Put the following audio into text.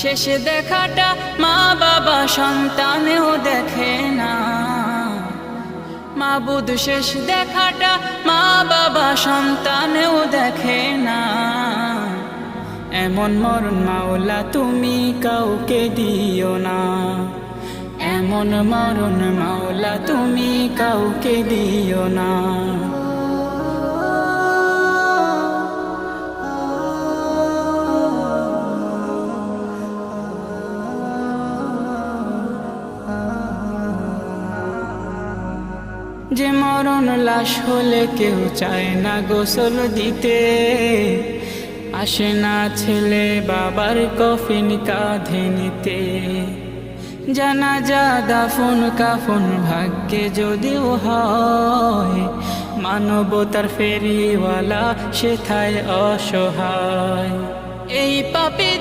শেষ দেখাটা মা বাবা সন্তানেও দেখে না। মাবুদ শেষ দেখাটা মা বাবা সন্তানেও দেখে না। এমন মরণ মাওলা তুমি কাউকে দিও না। এমন মরণ মাওলা তুমি কাউকে দিও না। যে মরণ লাশ হলে কেউ চায় না গোসল দিতে, আসে না ছেলে বাবার কফিন কাঁধে নিতে। জানাজা দাফন কাফন ভাগ্যে যদিও হয়, মানবতার ফেরিওয়ালা সেথায় অসহায়। এই পাপী